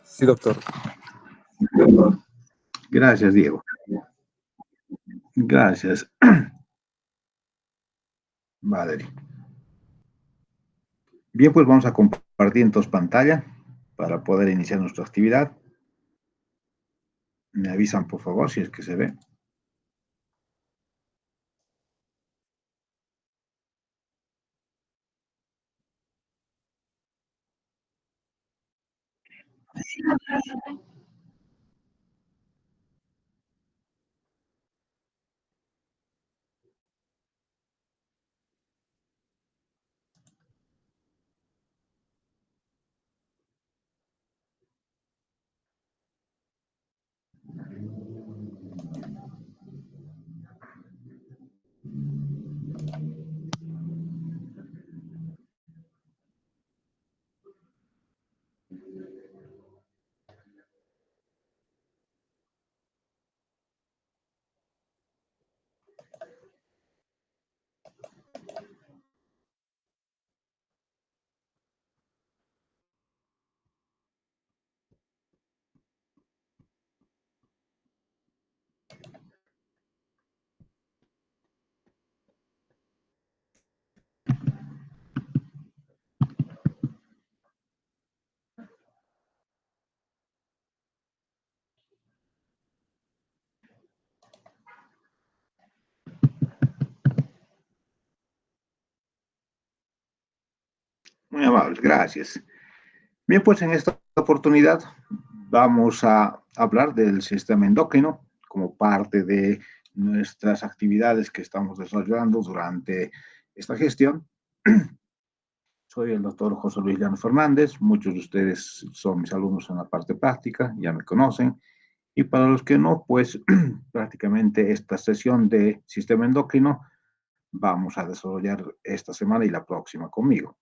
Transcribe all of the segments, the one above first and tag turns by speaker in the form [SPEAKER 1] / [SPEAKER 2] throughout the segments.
[SPEAKER 1] Sí, doctor.
[SPEAKER 2] Gracias, Diego. Gracias, Valerie. Bien, pues vamos a compartir entonces pantalla para poder iniciar nuestra actividad. Me avisan, por favor, si es que se ve. Muy amables, gracias. Bien, pues en esta oportunidad vamos a hablar del sistema endocrino como parte de nuestras actividades que estamos desarrollando durante esta gestión. Soy el doctor José Luis Llano Fernández. Muchos de ustedes son mis alumnos en la parte práctica, ya me conocen. Y para los que no, pues prácticamente esta sesión de sistema endocrino vamos a desarrollar esta semana y la próxima conmigo.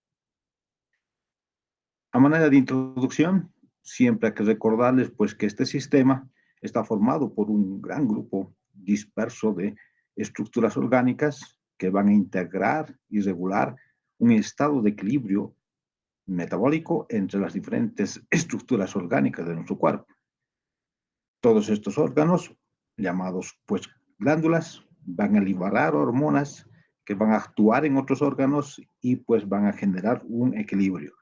[SPEAKER 2] A manera de introducción, siempre hay que recordarles pues que este sistema está formado por un gran grupo disperso de estructuras orgánicas que van a integrar y regular un estado de equilibrio metabólico entre las diferentes estructuras orgánicas de nuestro cuerpo. Todos estos órganos, llamados pues glándulas, van a liberar hormonas que van a actuar en otros órganos y pues van a generar un equilibrio.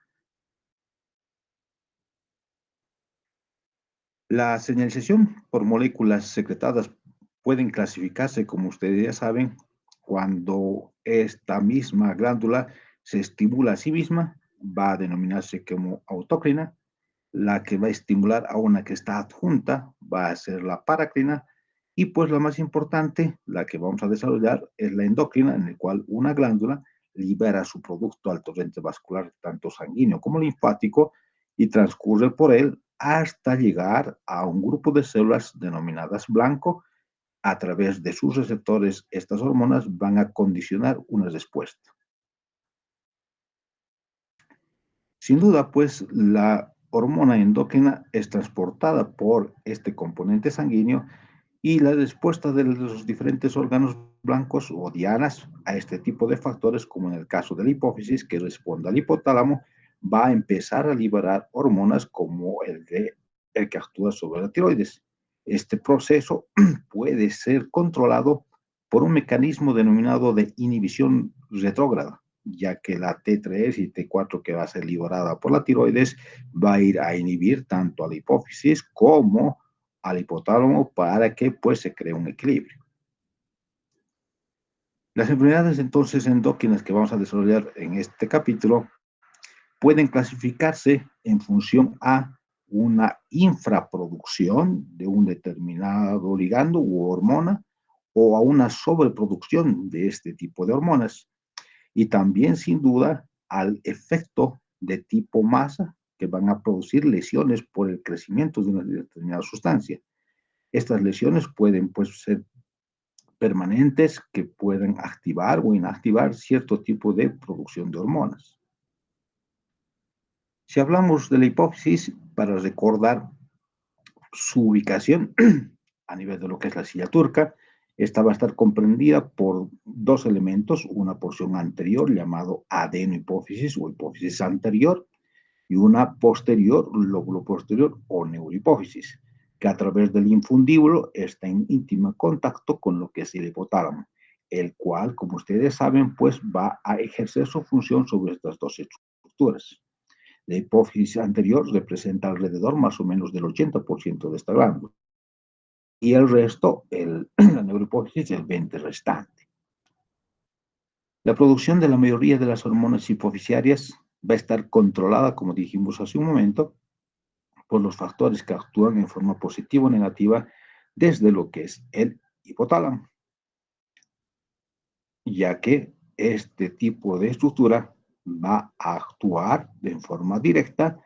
[SPEAKER 2] La señalización por moléculas secretadas pueden clasificarse, como ustedes ya saben, cuando esta misma glándula se estimula a sí misma, va a denominarse como autócrina. La que va a estimular a una que está adjunta va a ser la paracrina, y pues la más importante, la que vamos a desarrollar, es la endocrina, en la cual una glándula libera su producto al torrente vascular, tanto sanguíneo como linfático, y transcurre por él hasta llegar a un grupo de células denominadas blanco. A través de sus receptores, estas hormonas van a condicionar una respuesta. Sin duda, pues la hormona endocrina es transportada por este componente sanguíneo, y la respuesta de los diferentes órganos blancos o dianas a este tipo de factores, como en el caso de la hipófisis, que responde al hipotálamo, va a empezar a liberar hormonas como el que actúa sobre la tiroides. Este proceso puede ser controlado por un mecanismo denominado de inhibición retrógrada, ya que la T3 y T4 que va a ser liberada por la tiroides va a ir a inhibir tanto a la hipófisis como al hipotálamo para que pues se cree un equilibrio. Las enfermedades entonces endócrinas que vamos a desarrollar en este capítulo pueden clasificarse en función a una infraproducción de un determinado ligando u hormona, o a una sobreproducción de este tipo de hormonas, y también sin duda al efecto de tipo masa, que van a producir lesiones por el crecimiento de una determinada sustancia. Estas lesiones pueden pues ser permanentes, que pueden activar o inactivar cierto tipo de producción de hormonas. Si hablamos de la hipófisis, para recordar su ubicación a nivel de lo que es la silla turca, esta va a estar comprendida por dos elementos: una porción anterior llamado adenohipófisis o hipófisis anterior, y una posterior, lóbulo posterior o neurohipófisis, que a través del infundíbulo está en íntimo contacto con lo que es el hipotálamo, el cual, como ustedes saben, pues va a ejercer su función sobre estas dos estructuras. La hipófisis anterior representa alrededor más o menos del 80% de esta glándula y el resto, la neurohipófisis, el 20% restante. La producción de la mayoría de las hormonas hipofisiarias va a estar controlada, como dijimos hace un momento, por los factores que actúan en forma positiva o negativa desde lo que es el hipotálamo, ya que este tipo de estructura va a actuar de forma directa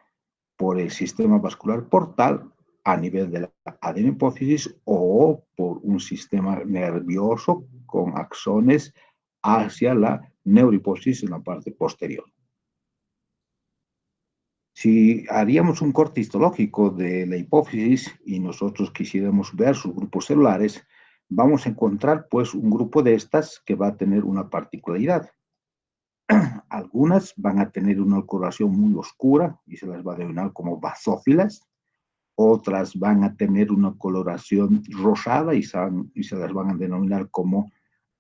[SPEAKER 2] por el sistema vascular portal a nivel de la adenopófisis o por un sistema nervioso con axones hacia la neurohipófisis en la parte posterior. Si haríamos un corte histológico de la hipófisis y nosotros quisiéramos ver sus grupos celulares, vamos a encontrar pues un grupo de estas que va a tener una particularidad. Algunas van a tener una coloración muy oscura y se las va a denominar como basófilas. Otras van a tener una coloración rosada y se las van a denominar como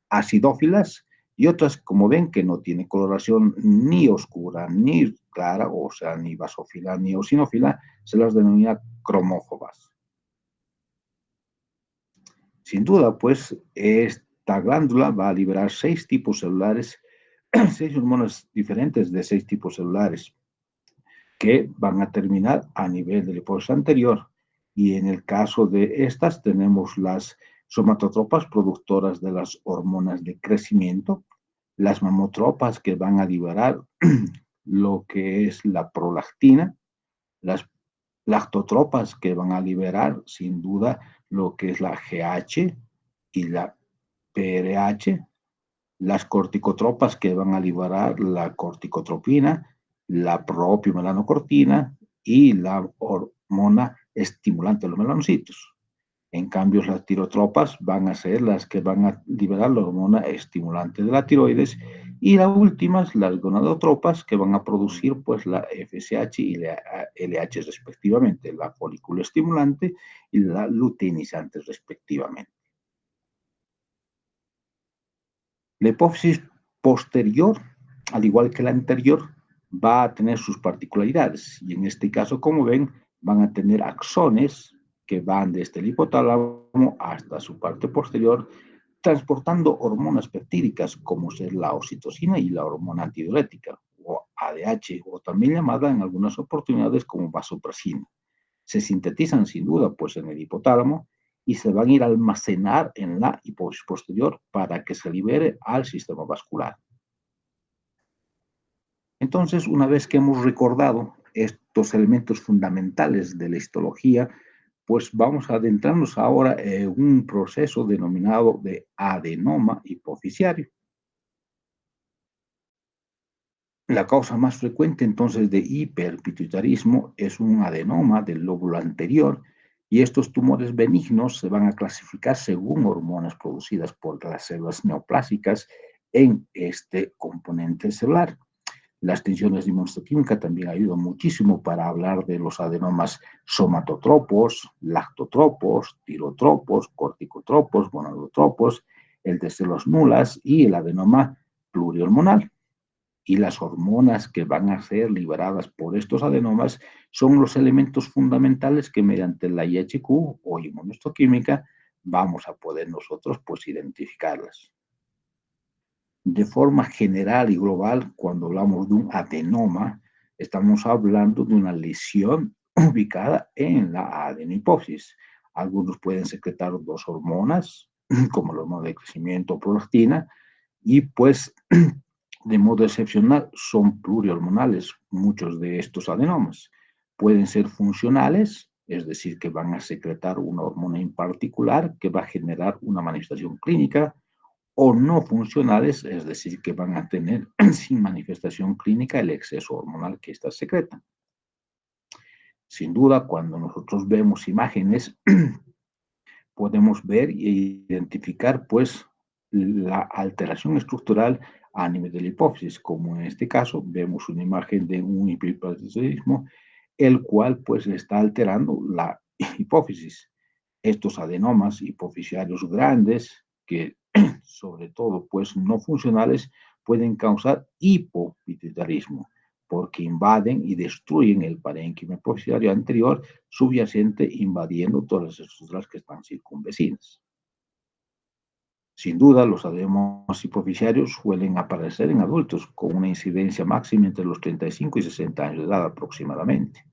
[SPEAKER 2] acidófilas, y otras, como ven, que no tiene coloración ni oscura ni clara, o sea, ni basófila ni eosinófila, se las denomina cromófobas. Sin duda, pues, esta glándula va a liberar 6 tipos celulares, 6 hormonas diferentes de 6 tipos celulares, que van a terminar a nivel del hipófisis anterior. Y en el caso de estas tenemos las somatotropas productoras de las hormonas de crecimiento, las mamotropas que van a liberar lo que es la prolactina, las lactotropas que van a liberar sin duda lo que es la GH y la PRH, las corticotropas que van a liberar la corticotropina, la propiomelanocortina y la hormona estimulante de los melanocitos. En cambio, las tirotropas van a ser las que van a liberar la hormona estimulante de la tiroides y las últimas, las gonadotropas, que van a producir pues la FSH y la LH respectivamente, la folículo estimulante y la luteinizante respectivamente. La hipófisis posterior, al igual que la anterior, va a tener sus particularidades y en este caso, como ven, van a tener axones que van desde el hipotálamo hasta su parte posterior, transportando hormonas peptídicas como es la oxitocina y la hormona antidiurética, o ADH, o también llamada en algunas oportunidades como vasopresina. Se sintetizan sin duda pues en el hipotálamo y se van a ir a almacenar en la hipófisis posterior para que se libere al sistema vascular. Entonces, una vez que hemos recordado estos elementos fundamentales de la histología, pues vamos a adentrarnos ahora en un proceso denominado de adenoma hipofisiario. La causa más frecuente entonces de hiperpituitarismo es un adenoma del lóbulo anterior y estos tumores benignos se van a clasificar según hormonas producidas por las células neoplásicas en este componente celular. Las tensiones de inmunohistoquímica también ayudan muchísimo para hablar de los adenomas somatotropos, lactotropos, tirotropos, corticotropos, gonadotropos, el de células nulas y el adenoma plurihormonal. Y las hormonas que van a ser liberadas por estos adenomas son los elementos fundamentales que mediante la IHQ o inmunohistoquímica vamos a poder nosotros pues identificarlas. De forma general y global, cuando hablamos de un adenoma, estamos hablando de una lesión ubicada en la adenohipófisis. Algunos pueden secretar 2 hormonas, como la hormona de crecimiento o prolactina, y pues de modo excepcional son plurihormonales muchos de estos adenomas. Pueden ser funcionales, es decir, que van a secretar una hormona en particular que va a generar una manifestación clínica, o no funcionales, es decir, que van a tener sin manifestación clínica el exceso hormonal que ésta secreta. Sin duda, cuando nosotros vemos imágenes, podemos ver e identificar, pues, la alteración estructural a nivel de la hipófisis, como en este caso vemos una imagen de un hiperparatidismo, el cual pues está alterando la hipófisis. Estos adenomas hipofisiarios grandes, que sobre todo pues no funcionales, pueden causar hipopituitarismo, porque invaden y destruyen el parénquima hipofisiario anterior subyacente, invadiendo todas las estructuras que están circunvecinas. Sin duda, los adenomas hipofisiarios suelen aparecer en adultos con una incidencia máxima entre los 35 y 60 años de edad aproximadamente.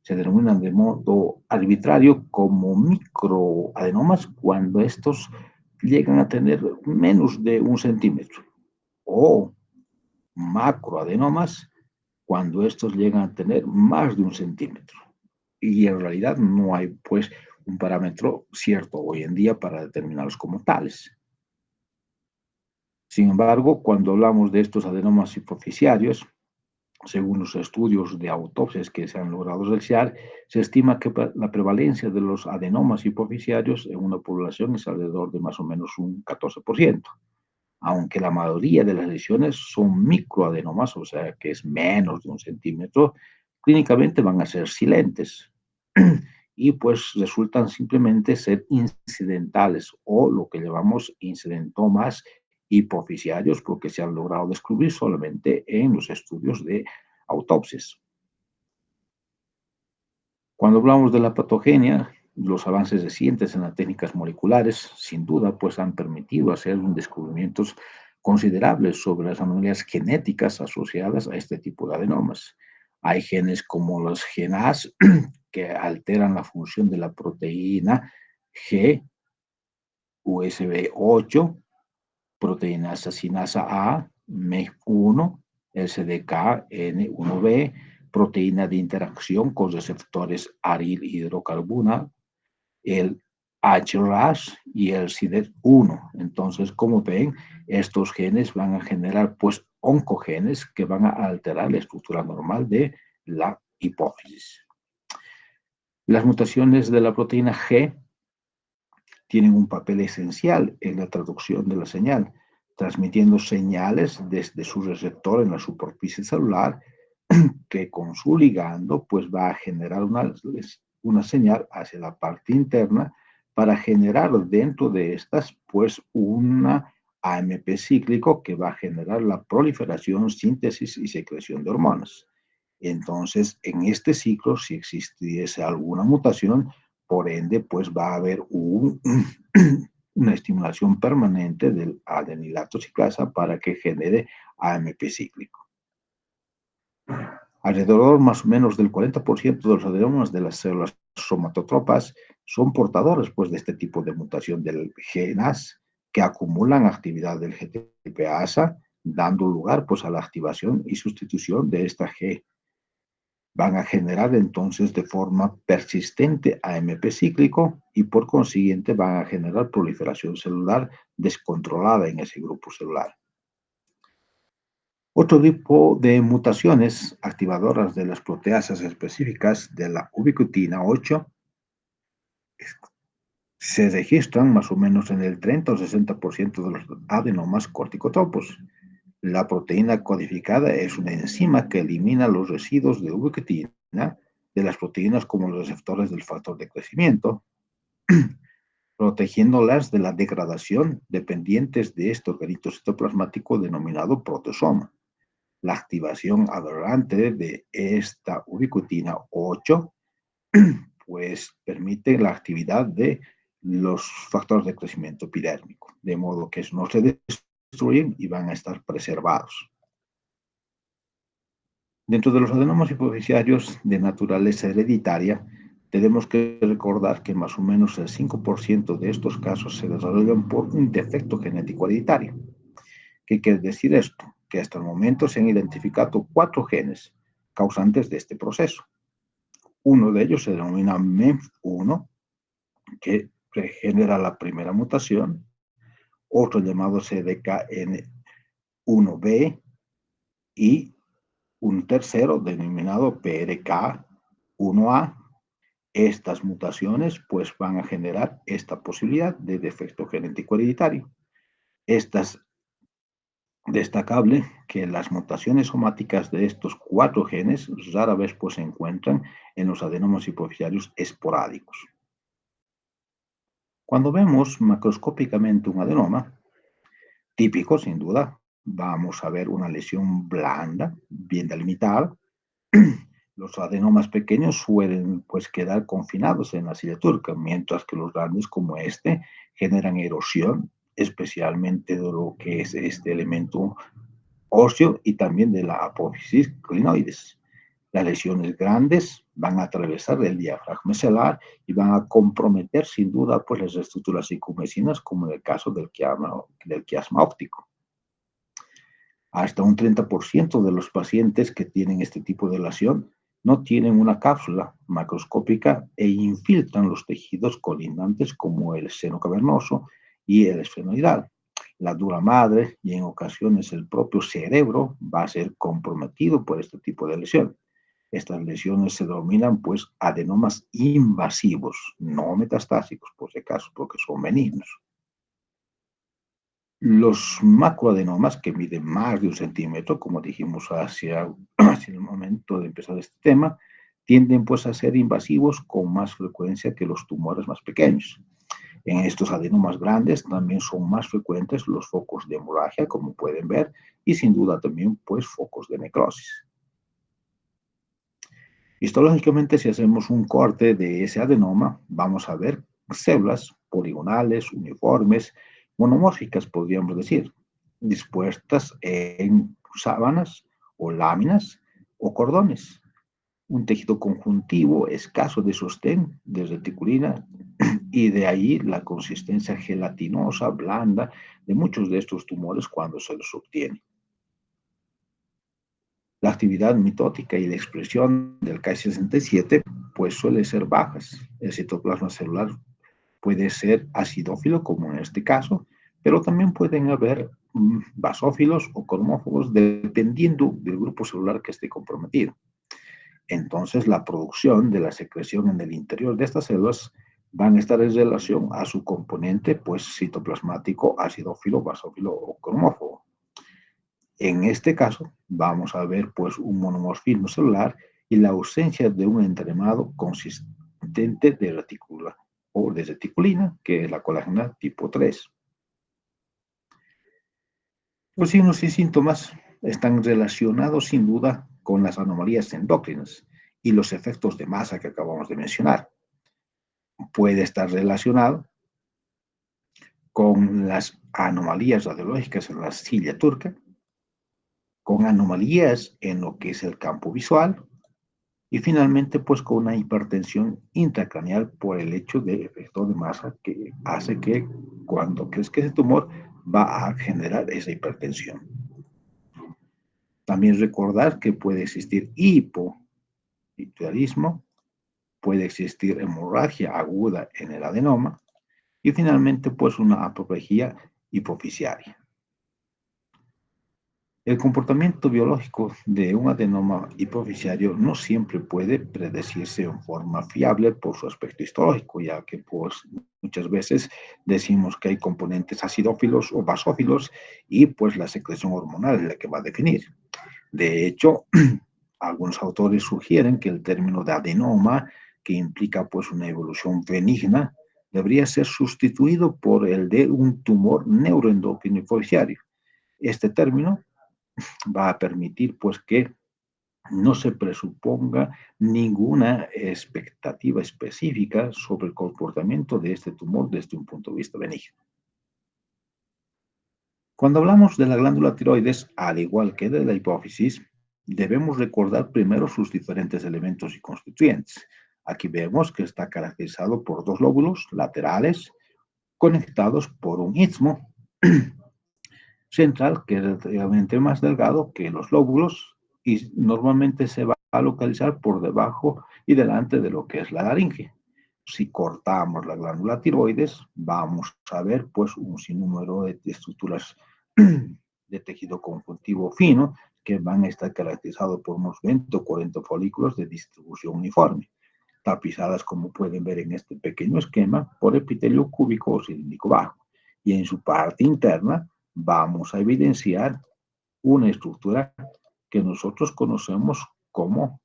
[SPEAKER 2] Se denominan de modo arbitrario como microadenomas cuando estos llegan a tener menos de un centímetro, o macroadenomas cuando estos llegan a tener más de un centímetro. Y en realidad no hay pues un parámetro cierto hoy en día para determinarlos como tales. Sin embargo, cuando hablamos de estos adenomas hipofisiarios, según los estudios de autopsias que se han logrado realizar, se estima que la prevalencia de los adenomas hipofisiarios en una población es alrededor de más o menos un 14%, aunque la mayoría de las lesiones son microadenomas, o sea que es menos de un centímetro, clínicamente van a ser silentes y pues resultan simplemente ser incidentales o lo que llamamos incidentomas hipofisiarios porque se han logrado descubrir solamente en los estudios de autopsias. Cuando hablamos de la patogenia, los avances recientes en las técnicas moleculares, sin duda, pues han permitido hacer descubrimientos considerables sobre las anomalias genéticas asociadas a este tipo de adenomas. Hay genes como los GNAS que alteran la función de la proteína G, USB8, proteína asacinasa A, MEG1, SDK-N1B, proteína de interacción con receptores aril hidrocarbona, el HRAS y el SIDET1. Entonces, como ven, estos genes van a generar pues oncogenes que van a alterar la estructura normal de la hipófisis. Las mutaciones de la proteína G tienen un papel esencial en la traducción de la señal, transmitiendo señales desde su receptor en la superficie celular que con su ligando pues va a generar una señal hacia la parte interna para generar dentro de estas pues una AMP cíclico que va a generar la proliferación, síntesis y secreción de hormonas. Entonces, en este ciclo, si existiese alguna mutación, por ende, pues va a haber una estimulación permanente del adenilato ciclasa para que genere AMP cíclico. Alrededor más o menos del 40% de los adenomas de las células somatotropas son portadores pues, de este tipo de mutación del GNAS que acumulan actividad del GTPasa, dando lugar pues, a la activación y sustitución de esta G. Van a generar entonces de forma persistente AMP cíclico y por consiguiente van a generar proliferación celular descontrolada en ese grupo celular. Otro tipo de mutaciones activadoras de las proteasas específicas de la ubiquitina 8 se registran más o menos en el 30 o 60% de los adenomas corticotropos. La proteína codificada es una enzima que elimina los residuos de ubiquitina de las proteínas como los receptores del factor de crecimiento, protegiéndolas de la degradación dependientes de este organito citoplasmático denominado proteasoma. La activación aberrante de esta ubiquitina 8 pues permite la actividad de los factores de crecimiento epidérmico, de modo que no se destruyen y van a estar preservados. Dentro de los adenomas hipofisiarios de naturaleza hereditaria, tenemos que recordar que más o menos el 5% de estos casos se desarrollan por un defecto genético hereditario. ¿Qué quiere decir esto? Que hasta el momento se han identificado 4 genes causantes de este proceso. Uno de ellos se denomina MEMF1, que genera la primera mutación, otro llamado CDKN1B y un tercero denominado PRK1A. Estas mutaciones pues van a generar esta posibilidad de defecto genético hereditario. Estas destacable que las mutaciones somáticas de estos 4 genes rara vez pues, se encuentran en los adenomas hipoficiarios esporádicos. Cuando vemos macroscópicamente un adenoma, típico sin duda, vamos a ver una lesión blanda, bien delimitada. Los adenomas pequeños suelen pues quedar confinados en la silla turca, mientras que los grandes como este generan erosión, especialmente de lo que es este elemento óseo y también de la apófisis clinoides. Las lesiones grandes van a atravesar el diafragma celular y van a comprometer sin duda pues, las estructuras circunvecinas, como en el caso del quiasma óptico. Hasta un 30% de los pacientes que tienen este tipo de lesión no tienen una cápsula macroscópica e infiltran los tejidos colindantes como el seno cavernoso y el esfenoidal. La dura madre y en ocasiones el propio cerebro va a ser comprometido por este tipo de lesión. Estas lesiones se denominan pues adenomas invasivos, no metastásicos por si acaso, porque son benignos. Los macroadenomas que miden más de 1 centímetro, como dijimos hacia el momento de empezar este tema, tienden pues a ser invasivos con más frecuencia que los tumores más pequeños. En estos adenomas grandes también son más frecuentes los focos de hemorragia, como pueden ver, y sin duda también pues focos de necrosis. Histológicamente, si hacemos un corte de ese adenoma, vamos a ver células poligonales, uniformes, monomórficas, podríamos decir, dispuestas en sábanas o láminas o cordones. Un tejido conjuntivo escaso de sostén, de reticulina, y de ahí la consistencia gelatinosa, blanda, de muchos de estos tumores cuando se los obtiene. La actividad mitótica y de expresión del Ki-67 pues suele ser bajas. El citoplasma celular puede ser acidófilo, como en este caso, pero también pueden haber basófilos o cromófobos dependiendo del grupo celular que esté comprometido. Entonces, la producción de la secreción en el interior de estas células van a estar en relación a su componente pues, citoplasmático, acidófilo, basófilo o cromófobo. En este caso, vamos a ver pues, un monomorfismo celular y la ausencia de un entramado consistente de retícula o de reticulina, que es la colágena tipo 3. Los signos y síntomas están relacionados sin duda con las anomalías endócrinas y los efectos de masa que acabamos de mencionar. Puede estar relacionado con las anomalías radiológicas en la silla turca, con anomalías en lo que es el campo visual y finalmente pues con una hipertensión intracraneal por el hecho de efecto de masa que hace que cuando crezca ese tumor va a generar esa hipertensión. También recordar que puede existir hipotiroidismo, puede existir hemorragia aguda en el adenoma y finalmente pues una apoplejía hipoficiaria. El comportamiento biológico de un adenoma hipoficiario no siempre puede predecirse en forma fiable por su aspecto histológico, ya que pues, muchas veces decimos que hay componentes acidófilos o basófilos y pues la secreción hormonal es la que va a definir. De hecho, algunos autores sugieren que el término de adenoma, que implica pues una evolución benigna, debería ser sustituido por el de un tumor neuroendocrino hipoficiario. Este término va a permitir pues que no se presuponga ninguna expectativa específica sobre el comportamiento de este tumor desde un punto de vista benigno. Cuando hablamos de la glándula tiroides, al igual que de la hipófisis, debemos recordar primero sus diferentes elementos y constituyentes. Aquí vemos que está caracterizado por 2 lóbulos laterales conectados por un istmo central, que es relativamente más delgado que los lóbulos y normalmente se va a localizar por debajo y delante de lo que es la laringe. Si cortamos la glándula tiroides, vamos a ver pues un sinnúmero de estructuras de tejido conjuntivo fino que van a estar caracterizados por unos 20 o 40 folículos de distribución uniforme, tapizadas, como pueden ver en este pequeño esquema, por epitelio cúbico o cilíndrico bajo. Y en su parte interna vamos a evidenciar una estructura que nosotros conocemos como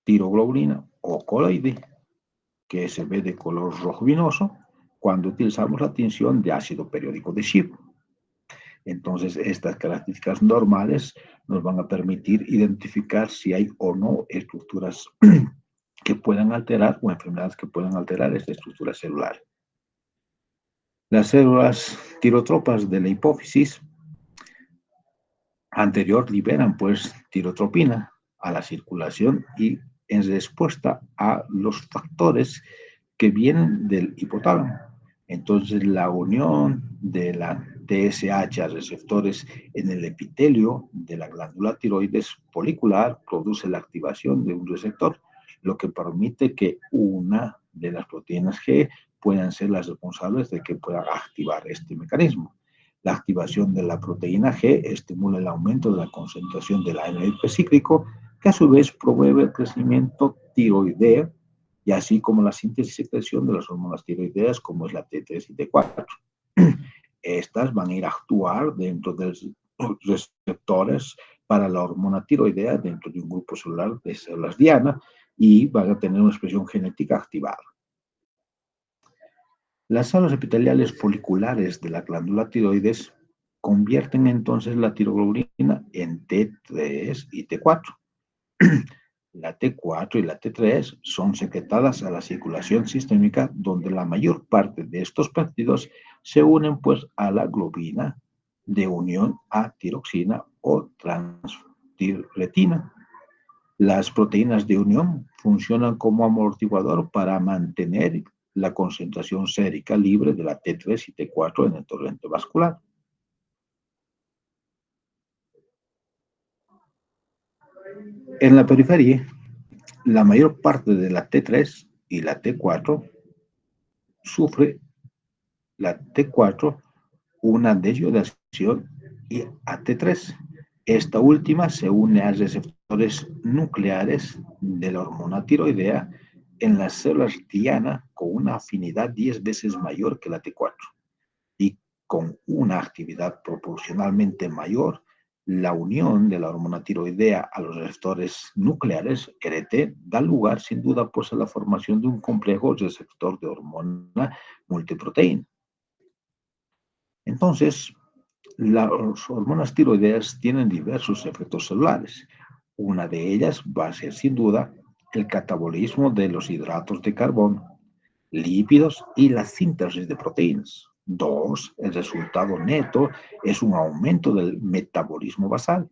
[SPEAKER 2] tiroglobulina o coloide, que se ve de color rojo vinoso cuando utilizamos la tinción de ácido periódico de Schiff. Entonces, estas características normales nos van a permitir identificar si hay o no estructuras que puedan alterar o enfermedades que puedan alterar esta estructura celular. Las células tirotropas de la hipófisis anterior liberan pues tirotropina a la circulación y en respuesta a los factores que vienen del hipotálamo. Entonces, la unión de la TSH a receptores en el epitelio de la glándula tiroides folicular produce la activación de un receptor, lo que permite que una de las proteínas G puedan ser las responsables de que pueda activar este mecanismo. La activación de la proteína G estimula el aumento de la concentración del AMP cíclico, que a su vez promueve el crecimiento tiroideo y así como la síntesis y secreción de las hormonas tiroideas como es la T3 y T4. Estas van a ir a actuar dentro de los receptores para la hormona tiroidea dentro de un grupo celular de células diana y van a tener una expresión genética activada. Las células epiteliales foliculares de la glándula tiroides convierten entonces la tiroglobulina en T3 y T4. La T4 y la T3 son secretadas a la circulación sistémica, donde la mayor parte de estos péptidos se unen pues a la globina de unión a tiroxina o transtirretina. Las proteínas de unión funcionan como amortiguador para mantener la concentración sérica libre de la T3 y T4 en el torrente vascular. En la periferia, la mayor parte de la T3 y la T4 sufre la T4 una desyodidación y a T3. Esta última se une a receptores nucleares de la hormona tiroidea en las células diana con una afinidad 10 veces mayor que la T4 y con una actividad proporcionalmente mayor. La unión de la hormona tiroidea a los receptores nucleares, RT, da lugar sin duda pues a la formación de un complejo receptor de hormona multiproteína. Entonces, las hormonas tiroideas tienen diversos efectos celulares. Una de ellas va a ser sin duda el catabolismo de los hidratos de carbono, lípidos y la síntesis de proteínas. Dos, el resultado neto es un aumento del metabolismo basal.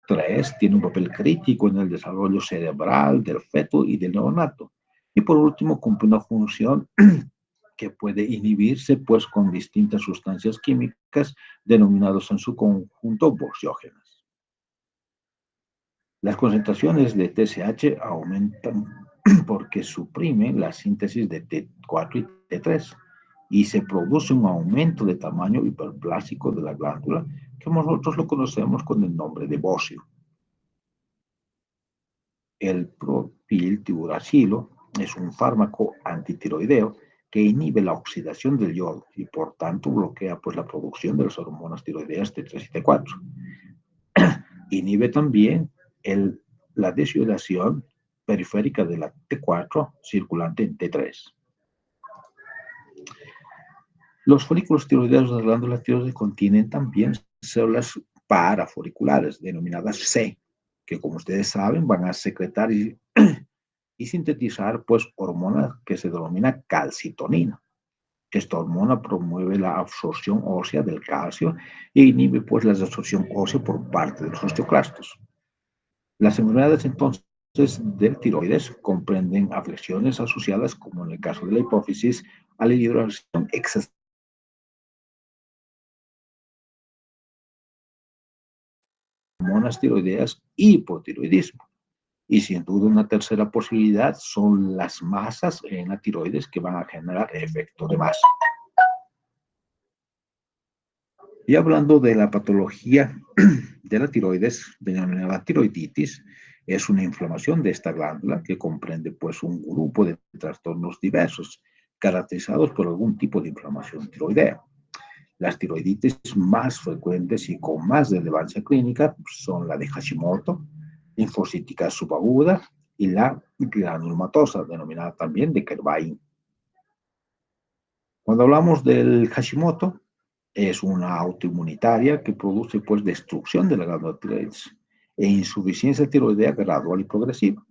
[SPEAKER 2] Tres, tiene un papel crítico en el desarrollo cerebral del feto y del neonato. Y por último, cumple una función que puede inhibirse pues con distintas sustancias químicas denominadas en su conjunto boxiógenas. Las concentraciones de TSH aumentan porque suprimen la síntesis de T4 y T3 y se produce un aumento de tamaño hiperplásico de la glándula que nosotros lo conocemos con el nombre de bocio. El propiltiuracilo es un fármaco antitiroideo que inhibe la oxidación del yodo y por tanto bloquea pues, la producción de las hormonas tiroideas T3 y T4. Inhibe también la deshidratación periférica de la T4 circulante en T3. Los folículos tiroideos de la glándula tiroides contienen también células parafoliculares, denominadas C, que como ustedes saben van a secretar y sintetizar pues hormona que se denomina calcitonina. Esta hormona promueve la absorción ósea del calcio e inhibe pues la absorción ósea por parte de los osteoclastos. Las enfermedades entonces del tiroides comprenden afecciones asociadas, como en el caso de la hipófisis, a la hidratación excesiva de hormonas tiroideas y hipotiroidismo. Y sin duda una tercera posibilidad son las masas en la tiroides que van a generar efecto de masa. Y hablando de la patología de la tiroides, denominada tiroiditis, es una inflamación de esta glándula que comprende pues un grupo de trastornos diversos caracterizados por algún tipo de inflamación tiroidea. Las tiroiditis más frecuentes y con más relevancia clínica son la de Hashimoto, linfocítica subaguda y la granulomatosa, denominada también de Kervain. Cuando hablamos del Hashimoto, es una autoinmunitaria que produce pues destrucción de la glándula tiroides e insuficiencia tiroidea gradual y progresiva.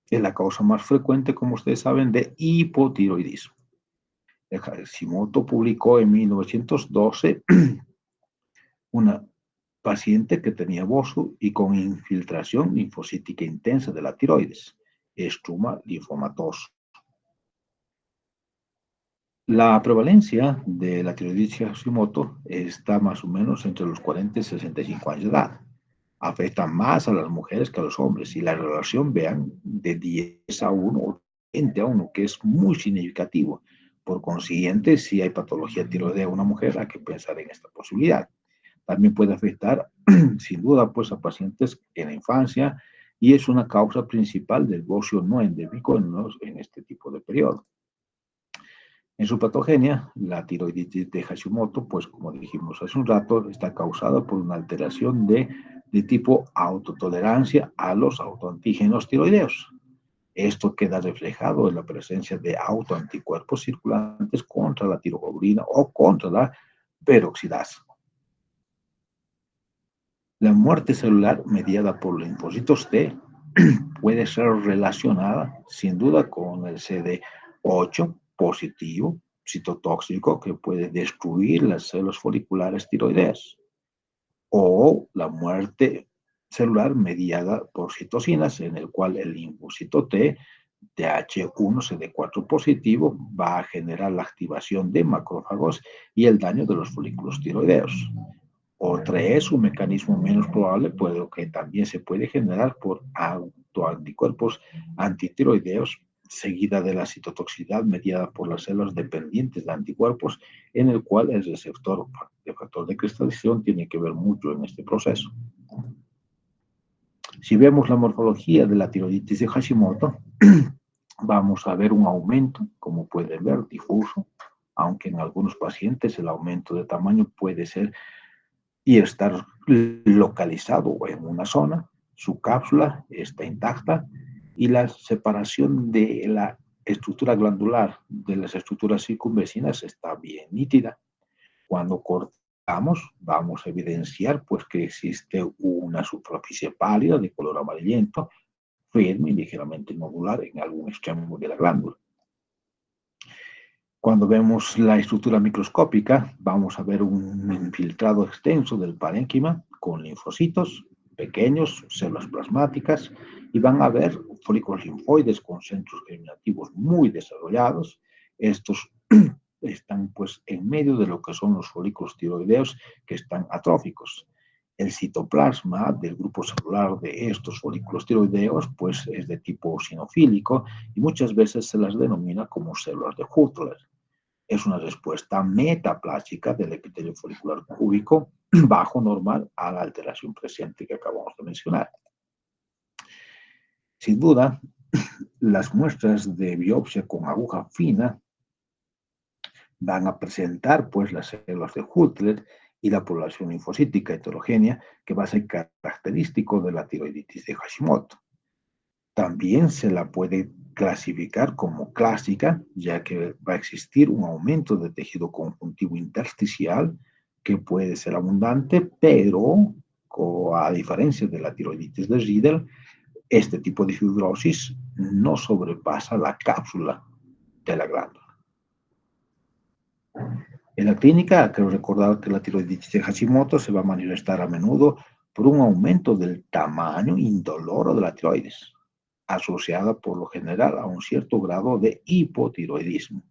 [SPEAKER 2] Es la causa más frecuente, como ustedes saben, de hipotiroidismo. Hashimoto publicó en 1912 una paciente que tenía BOSU y con infiltración linfocítica intensa de la tiroides, estruma linfomatoso. La prevalencia de la tiroiditis Hashimoto está más o menos entre los 40 y 65 años de edad. Afecta más a las mujeres que a los hombres y la relación, vean, de 10 a 1 o 20 a 1, que es muy significativo. Por consiguiente, si hay patología tiroidea en una mujer, hay que pensar en esta posibilidad. También puede afectar, sin duda, pues a pacientes en la infancia y es una causa principal del bocio no endémico en este tipo de periodo. En su patogenia, la tiroiditis de Hashimoto, pues como dijimos hace un rato, está causada por una alteración de tipo autotolerancia a los autoantígenos tiroideos. Esto queda reflejado en la presencia de autoanticuerpos circulantes contra la tiroglobulina o contra la peroxidasa. La muerte celular mediada por linfocitos T puede ser relacionada sin duda con el CD8 positivo citotóxico que puede destruir las células foliculares tiroideas o la muerte celular mediada por citocinas en el cual el linfocito T TH1CD4 positivo va a generar la activación de macrófagos y el daño de los folículos tiroideos. Otra es un mecanismo menos probable, pero que también se puede generar por autoanticuerpos antitiroideos, seguida de la citotoxicidad mediada por las células dependientes de anticuerpos, en el cual el receptor de factor de cristalización tiene que ver mucho en este proceso. Si vemos la morfología de la tiroiditis de Hashimoto, vamos a ver un aumento, como pueden ver, difuso, aunque en algunos pacientes el aumento de tamaño puede ser y estar localizado en una zona, su cápsula está intacta y la separación de la estructura glandular de las estructuras circunvecinas está bien nítida. Cuando cortamos, vamos a evidenciar pues, que existe una superficie pálida de color amarillento, firme y ligeramente nodular en algún extremo de la glándula. Cuando vemos la estructura microscópica, vamos a ver un infiltrado extenso del parénquima con linfocitos pequeños, células plasmáticas, y van a ver folículos linfoides con centros germinativos muy desarrollados. Estos están pues en medio de lo que son los folículos tiroideos que están atróficos. El citoplasma del grupo celular de estos folículos tiroideos pues es de tipo eosinofílico y muchas veces se las denomina como células de Hutler. Es una respuesta metaplástica del epitelio folicular cúbico bajo normal a la alteración presente que acabamos de mencionar. Sin duda, las muestras de biopsia con aguja fina van a presentar pues las células de Hutler y la población linfocítica heterogénea que va a ser característico de la tiroiditis de Hashimoto. También se la puede clasificar como clásica, ya que va a existir un aumento de tejido conjuntivo intersticial que puede ser abundante, pero a diferencia de la tiroiditis de Riedel, este tipo de fibrosis no sobrepasa la cápsula de la glándula. En la clínica, quiero recordar que la tiroiditis de Hashimoto se va a manifestar a menudo por un aumento del tamaño indoloro de la tiroides, asociada por lo general a un cierto grado de hipotiroidismo,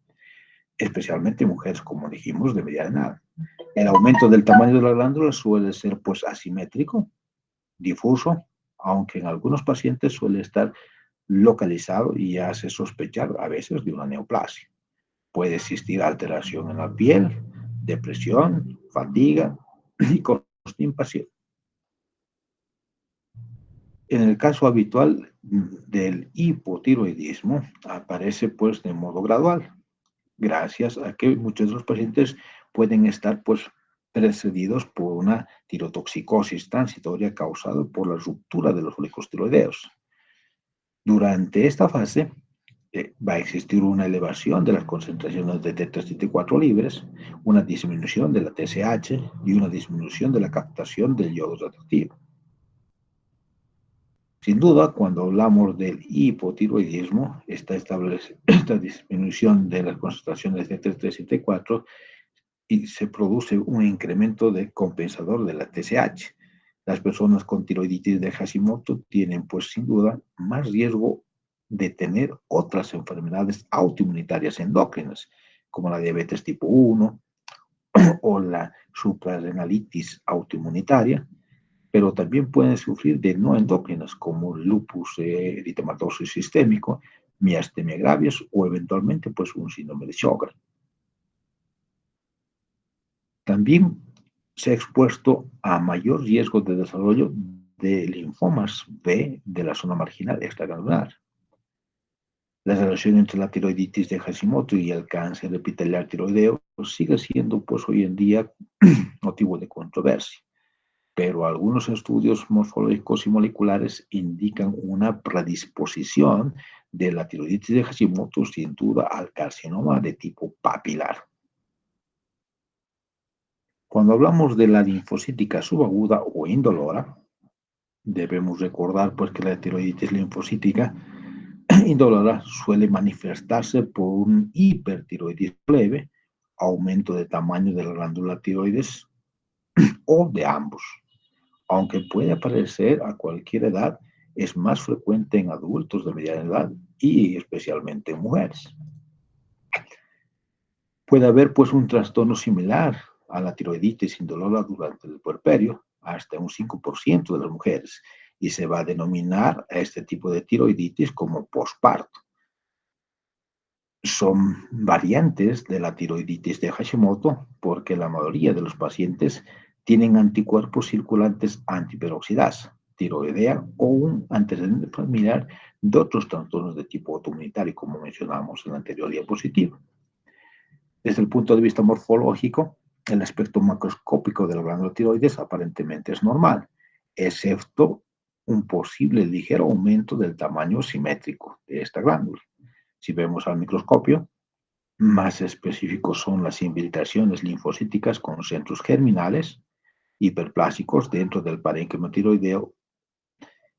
[SPEAKER 2] especialmente en mujeres, como dijimos, de mediana edad. El aumento del tamaño de la glándula suele ser pues asimétrico, difuso, aunque en algunos pacientes suele estar localizado y hace sospechar a veces de una neoplasia. Puede existir alteración en la piel, depresión, fatiga y constipación. En el caso habitual del hipotiroidismo, aparece pues de modo gradual, gracias a que muchos de los pacientes pueden estar pues precedidos por una tirotoxicosis transitoria causada por la ruptura de los folículos tiroideos. Durante esta fase va a existir una elevación de las concentraciones de t 3 y T4 libres, una disminución de la TSH y una disminución de la captación del yodo radioactivo. Sin duda, cuando hablamos del hipotiroidismo, esta disminución de las concentraciones de T3 y T4 y se produce un incremento de compensador de la TSH. Las personas con tiroiditis de Hashimoto tienen, pues sin duda, más riesgo de tener otras enfermedades autoinmunitarias endócrinas, como la diabetes tipo 1 o la suprarrenalitis autoinmunitaria, pero también pueden sufrir de no endócrinas, como lupus eritematoso sistémico, miastenia gravis o eventualmente pues, un síndrome de Sjögren. También se ha expuesto a mayor riesgo de desarrollo de linfomas B de la zona marginal extragranular. La relación entre la tiroiditis de Hashimoto y el cáncer epitelial tiroideo sigue siendo pues hoy en día motivo de controversia, pero algunos estudios morfológicos y moleculares indican una predisposición de la tiroiditis de Hashimoto sin duda al carcinoma de tipo papilar. Cuando hablamos de la linfocítica subaguda o indolora, debemos recordar pues, que la tiroiditis linfocítica indolora suele manifestarse por un hipertiroidismo leve, aumento de tamaño de la glándula tiroides o de ambos. Aunque puede aparecer a cualquier edad, es más frecuente en adultos de mediana edad y especialmente en mujeres. Puede haber pues un trastorno similar a la tiroiditis indolora durante el puerperio, hasta un 5% de las mujeres, y se va a denominar a este tipo de tiroiditis como posparto. Son variantes de la tiroiditis de Hashimoto porque la mayoría de los pacientes tienen anticuerpos circulantes antiperoxidasa, tiroidea o un antecedente familiar de otros trastornos de tipo autoinmunitario, como mencionamos en la anterior diapositiva. Desde el punto de vista morfológico, el aspecto macroscópico de la glándula tiroides aparentemente es normal, excepto un posible ligero aumento del tamaño simétrico de esta glándula. Si vemos al microscopio, más específicos son las infiltraciones linfocíticas con centros germinales, hiperplásicos dentro del parénquima tiroideo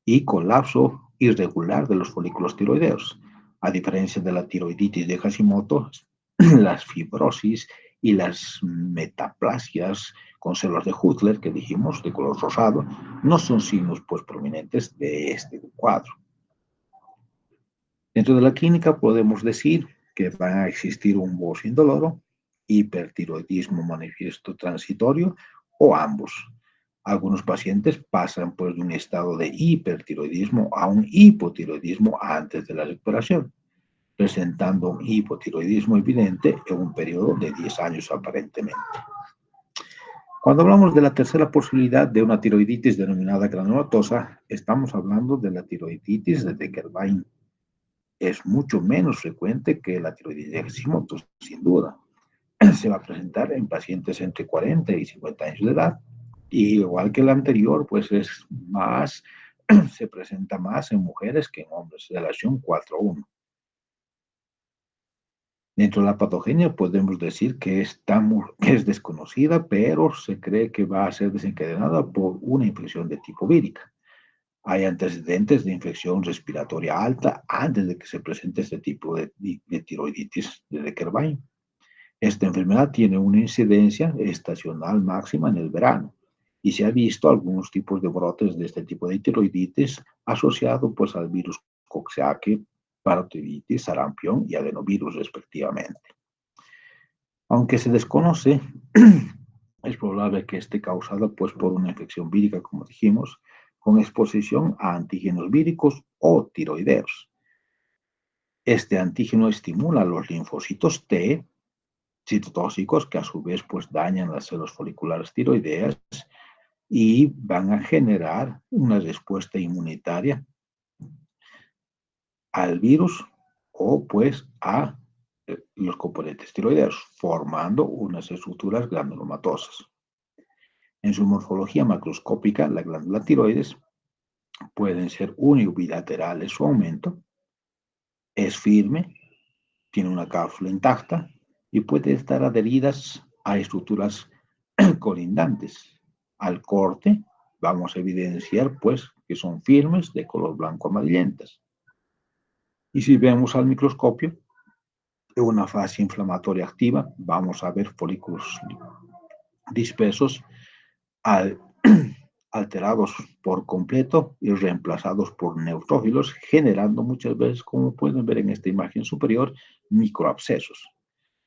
[SPEAKER 2] y colapso irregular de los folículos tiroideos. A diferencia de la tiroiditis de Hashimoto, las fibrosis y las metaplasias con células de Hutler, que dijimos, de color rosado, no son signos pues, prominentes de este cuadro. Dentro de la clínica podemos decir que va a existir un bocio indoloro, hipertiroidismo manifiesto transitorio o ambos. Algunos pacientes pasan pues, de un estado de hipertiroidismo a un hipotiroidismo antes de la recuperación, presentando un hipotiroidismo evidente en un periodo de 10 años aparentemente. Cuando hablamos de la tercera posibilidad de una tiroiditis denominada granulomatosa, estamos hablando de la tiroiditis de Decker-Wein. Es mucho menos frecuente que la tiroiditis de Hashimoto, sin duda. Se va a presentar en pacientes entre 40 y 50 años de edad. Y igual que la anterior, pues se presenta más en mujeres que en hombres, relación 4:1. Dentro de la patogenia podemos decir que es desconocida, pero se cree que va a ser desencadenada por una infección de tipo vírica. Hay antecedentes de infección respiratoria alta antes de que se presente este tipo de tiroiditis de Decker-Wein. Esta enfermedad tiene una incidencia estacional máxima en el verano y se ha visto algunos tipos de brotes de este tipo de tiroiditis asociado pues al virus Coxsackie, parotiditis, sarampión y adenovirus respectivamente. Aunque se desconoce, es probable que esté causada pues, por una infección vírica, como dijimos, con exposición a antígenos víricos o tiroideos. Este antígeno estimula los linfocitos T, citotóxicos, que a su vez pues, dañan las células foliculares tiroideas y van a generar una respuesta inmunitaria al virus o pues a los componentes tiroideos, formando unas estructuras granulomatosas. En su morfología macroscópica, la glándula tiroides pueden ser unibilaterales su aumento, es firme, tiene una cápsula intacta y puede estar adheridas a estructuras colindantes. Al corte vamos a evidenciar pues que son firmes de color blanco amarillentas. Y si vemos al microscopio, en una fase inflamatoria activa, vamos a ver folículos dispersos al, alterados por completo y reemplazados por neutrófilos, generando muchas veces, como pueden ver en esta imagen superior, microabscesos.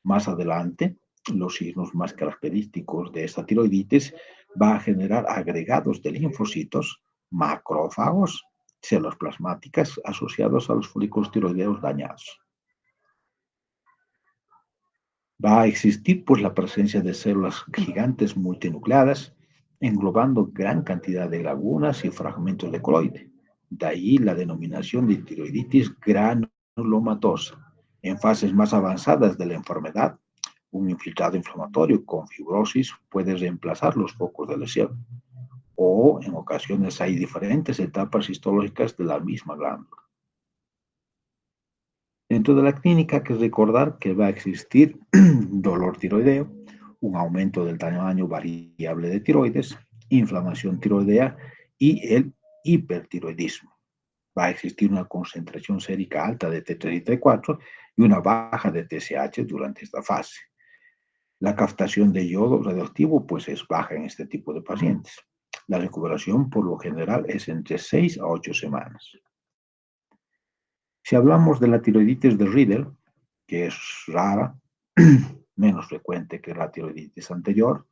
[SPEAKER 2] Más adelante, los signos más característicos de esta tiroiditis va a generar agregados de linfocitos, macrófagos, células plasmáticas asociados a los folículos tiroideos dañados. Va a existir pues la presencia de células gigantes multinucleadas, englobando gran cantidad de lagunas y fragmentos de coloide. De ahí la denominación de tiroiditis granulomatosa. En fases más avanzadas de la enfermedad, un infiltrado inflamatorio con fibrosis puede reemplazar los focos de lesión. O en ocasiones hay diferentes etapas histológicas de la misma glándula. Dentro de la clínica hay que recordar que va a existir dolor tiroideo, un aumento del tamaño variable de tiroides, inflamación tiroidea y el hipertiroidismo. Va a existir una concentración sérica alta de T3 y T4 y una baja de TSH durante esta fase. La captación de yodo radioactivo pues es baja en este tipo de pacientes. La recuperación por lo general es entre 6 a 8 semanas. Si hablamos de la tiroiditis de Riedel, que es rara, menos frecuente que la tiroiditis anterior,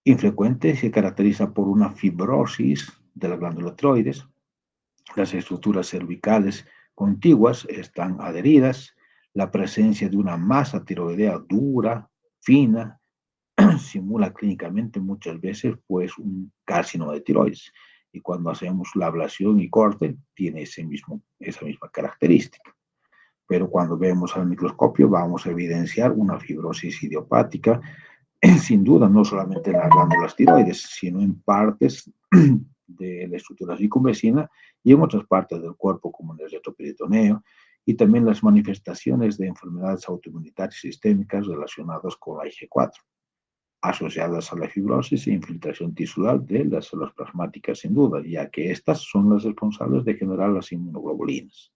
[SPEAKER 2] infrecuente, se caracteriza por una fibrosis de la glándula tiroides. Las estructuras cervicales contiguas están adheridas. La presencia de una masa tiroidea dura, fina, simula clínicamente muchas veces pues un carcinoma de tiroides. Y cuando hacemos la ablación y corte, tiene esa misma característica. Pero cuando vemos al microscopio vamos a evidenciar una fibrosis idiopática, sin duda no solamente en las glándulas tiroides, sino en partes de la estructura circunvecina y en otras partes del cuerpo, como en el retroperitoneo, y también las manifestaciones de enfermedades autoinmunitarias sistémicas relacionadas con la IG4, asociadas a la fibrosis e infiltración tisular de las células plasmáticas, sin duda, ya que estas son las responsables de generar las inmunoglobulinas.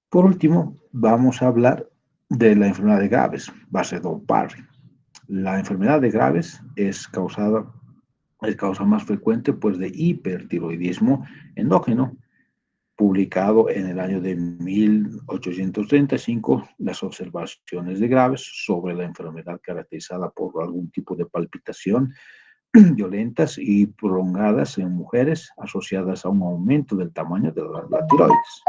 [SPEAKER 2] Por último, vamos a hablar de la enfermedad de Graves, Basedowell-Parry. La enfermedad de Graves es causa más frecuente pues, de hipertiroidismo endógeno. Publicado en el año de 1835, las observaciones de Graves sobre la enfermedad caracterizada por algún tipo de palpitación violentas y prolongadas en mujeres asociadas a un aumento del tamaño de la tiroides.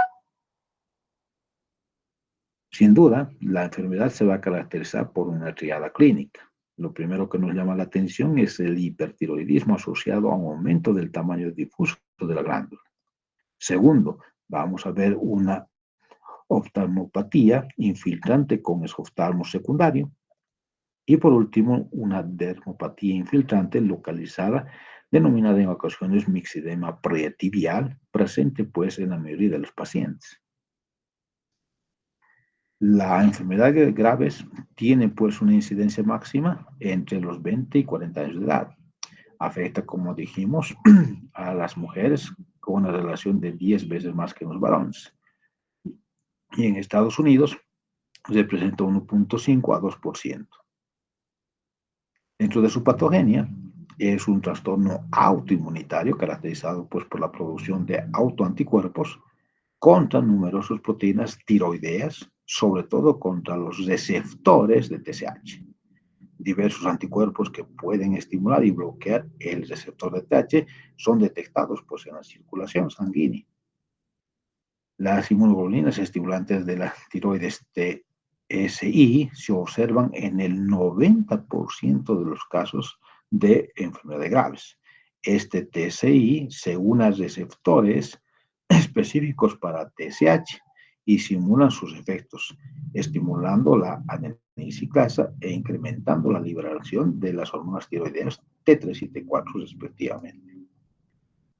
[SPEAKER 2] Sin duda, la enfermedad se va a caracterizar por una triada clínica. Lo primero que nos llama la atención es el hipertiroidismo asociado a un aumento del tamaño difuso de la glándula. Segundo, vamos a ver una oftalmopatía infiltrante con esoftalmo secundario. Y por último, una dermopatía infiltrante localizada, denominada en ocasiones mixedema pretibial, presente pues en la mayoría de los pacientes. La enfermedad de Graves tiene pues una incidencia máxima entre los 20 y 40 años de edad. Afecta, como dijimos, a las mujeres con una relación de 10 veces más que los varones. Y en Estados Unidos representa 1.5 a 2%. Dentro de su patogenia, es un trastorno autoinmunitario caracterizado pues, por la producción de autoanticuerpos contra numerosas proteínas tiroideas, sobre todo contra los receptores de TSH. Diversos anticuerpos que pueden estimular y bloquear el receptor de TSH son detectados pues, en la circulación sanguínea. Las inmunoglobulinas estimulantes de la tiroides TSI se observan en el 90% de los casos de enfermedades graves. Este TSI se une a receptores específicos para TSH y simulan sus efectos, estimulando la adenosiclasa e incrementando la liberación de las hormonas tiroideas T3 y T4 respectivamente.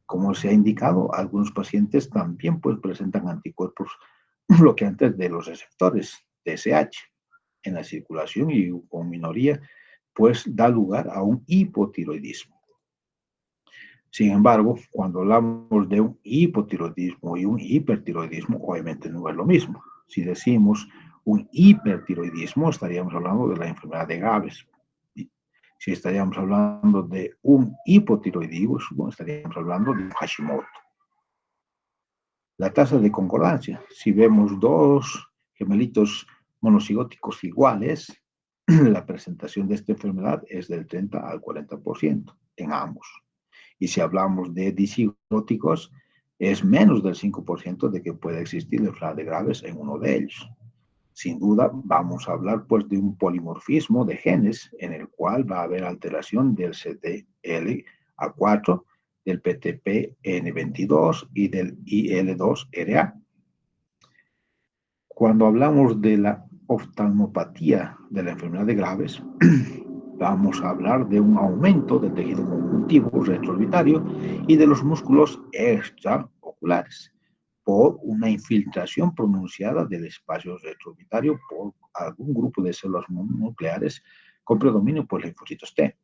[SPEAKER 2] Como se ha indicado, algunos pacientes también pues, presentan anticuerpos bloqueantes de los receptores TSH en la circulación y con minoría, pues da lugar a un hipotiroidismo. Sin embargo, cuando hablamos de un hipotiroidismo y un hipertiroidismo, obviamente no es lo mismo. Si decimos un hipertiroidismo, estaríamos hablando de la enfermedad de Graves. Si estaríamos hablando de un hipotiroidismo, estaríamos hablando de Hashimoto. La tasa de concordancia, si vemos dos gemelitos monocigóticos iguales, la presentación de esta enfermedad es del 30 al 40% en ambos. Y si hablamos de disigóticos, es menos del 5% de que pueda existir enfermedad de Graves en uno de ellos. Sin duda, vamos a hablar pues de un polimorfismo de genes en el cual va a haber alteración del CTLA4, del PTPN22 y del IL2RA. Cuando hablamos de la oftalmopatía de la enfermedad de Graves, vamos a hablar de un aumento del tejido conjuntivo retroorbitario y de los músculos extraoculares por una infiltración pronunciada del espacio retroorbitario por algún grupo de células nucleares con predominio por linfocitos T.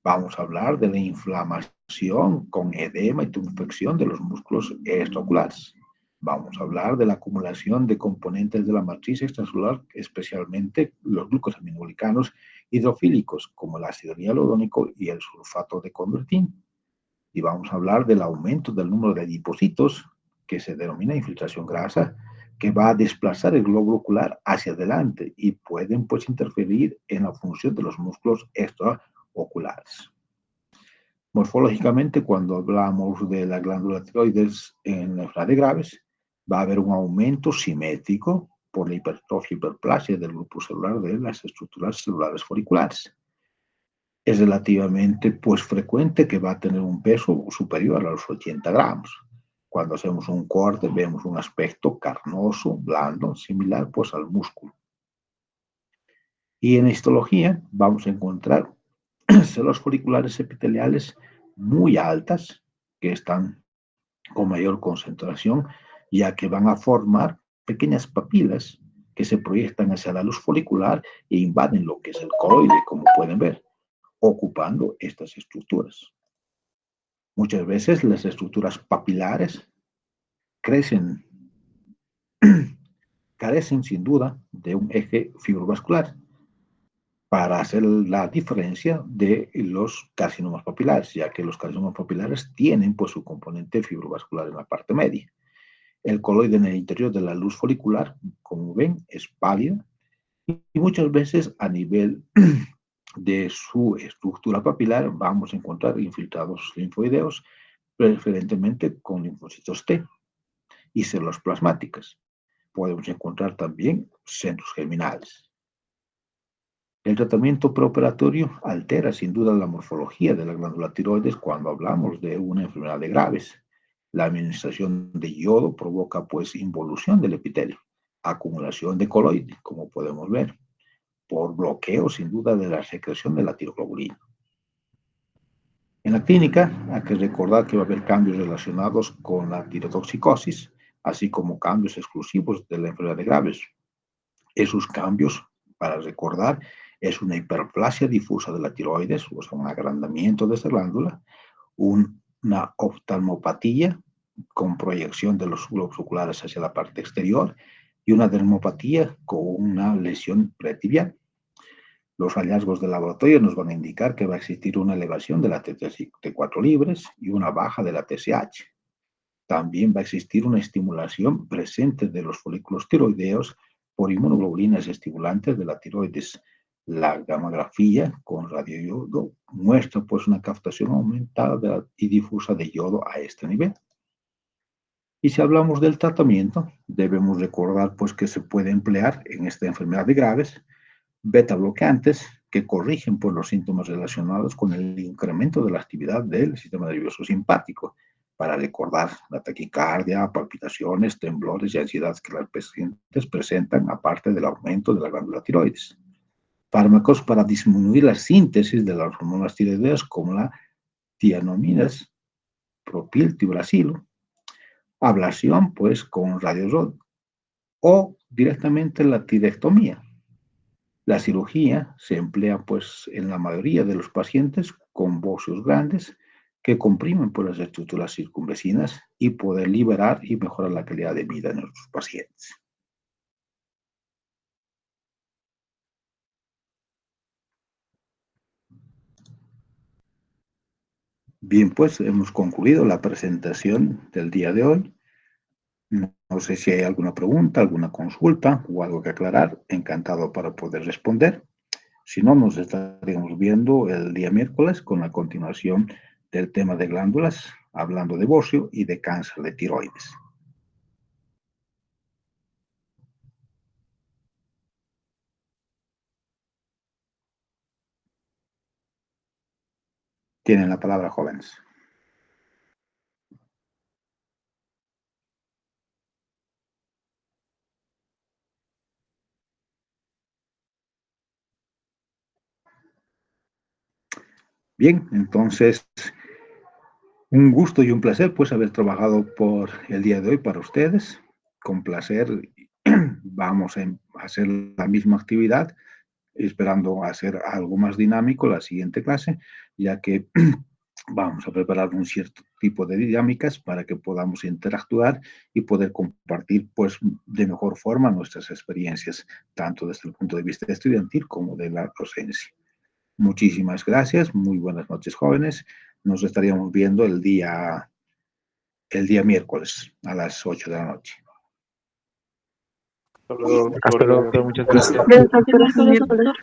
[SPEAKER 2] Vamos a hablar de la inflamación con edema y tumefacción de los músculos extraoculares. Vamos a hablar de la acumulación de componentes de la matriz extracelular, especialmente los glucosaminoglicanos hidrofílicos, como el ácido hialurónico y el sulfato de convertín. Y vamos a hablar del aumento del número de adipocitos, que se denomina infiltración grasa, que va a desplazar el glóbulo ocular hacia adelante y pueden pues interferir en la función de los músculos extraoculares. Morfológicamente, cuando hablamos de la glándula tiroides en la enfermedad de Graves, va a haber un aumento simétrico por la hipertrofia y hiperplasia del grupo celular de las estructuras celulares foliculares. Es relativamente pues, frecuente que va a tener un peso superior a los 80 gramos. Cuando hacemos un corte vemos un aspecto carnoso, blando, similar pues, al músculo. Y en histología vamos a encontrar células foliculares epiteliales muy altas que están con mayor concentración, ya que van a formar pequeñas papilas que se proyectan hacia la luz folicular e invaden lo que es el coloide, como pueden ver, ocupando estas estructuras. Muchas veces las estructuras papilares crecen, carecen sin duda de un eje fibrovascular para hacer la diferencia de los carcinomas papilares, ya que los carcinomas papilares tienen pues, su componente fibrovascular en la parte media. El coloide en el interior de la luz folicular, como ven, es pálido y muchas veces a nivel de su estructura papilar vamos a encontrar infiltrados linfoideos, preferentemente con linfocitos T y células plasmáticas. Podemos encontrar también centros germinales. El tratamiento preoperatorio altera sin duda la morfología de la glándula tiroides cuando hablamos de una enfermedad de Graves. La administración de yodo provoca pues involución del epitelio, acumulación de coloide, como podemos ver, por bloqueo sin duda de la secreción de la tiroglobulina. En la clínica hay que recordar que va a haber cambios relacionados con la tirotoxicosis, así como cambios exclusivos de la enfermedad de Graves. Esos cambios, para recordar, es una hiperplasia difusa de la tiroides, o sea, un agrandamiento de esa glándula, una oftalmopatía con proyección de los globos oculares hacia la parte exterior y una dermopatía con una lesión pretibial. Los hallazgos de laboratorio nos van a indicar que va a existir una elevación de la T4 libres y una baja de la TSH. También va a existir una estimulación presente de los folículos tiroideos por inmunoglobulinas estimulantes de la tiroides. La gammagrafía con radioyodo muestra pues una captación aumentada y difusa de yodo a este nivel. Y si hablamos del tratamiento, debemos recordar pues que se puede emplear en esta enfermedad de Graves beta bloqueantes que corrigen por los síntomas relacionados con el incremento de la actividad del sistema nervioso simpático, para recordar la taquicardia, palpitaciones, temblores y ansiedad que las pacientes presentan, aparte del aumento de la glándula tiroides. Fármacos para disminuir la síntesis de las hormonas tiroideas como la tianominas, propiltiuracilo, ablación pues con radiorod o directamente la tiroidectomía. La cirugía se emplea pues en la mayoría de los pacientes con bocios grandes que comprimen por las estructuras circunvecinas y poder liberar y mejorar la calidad de vida de nuestros pacientes. Bien, pues hemos concluido la presentación del día de hoy. No sé si hay alguna pregunta, alguna consulta o algo que aclarar. Encantado para poder responder. Si no, nos estaremos viendo el día miércoles con la continuación del tema de glándulas, hablando de bocio y de cáncer de tiroides. Tienen la palabra, jóvenes. Bien, entonces, un gusto y un placer pues haber trabajado por el día de hoy para ustedes. Con placer vamos a hacer la misma actividad, esperando hacer algo más dinámico la siguiente clase, ya que vamos a preparar un cierto tipo de dinámicas para que podamos interactuar y poder compartir pues de mejor forma nuestras experiencias, tanto desde el punto de vista estudiantil como de la docencia. Muchísimas gracias, muy buenas noches, jóvenes. Nos estaríamos viendo el día miércoles a las 8 de la noche.
[SPEAKER 1] Hasta luego,
[SPEAKER 3] Hasta luego, doctor. Muchas gracias.
[SPEAKER 4] Hasta el miércoles, doctor.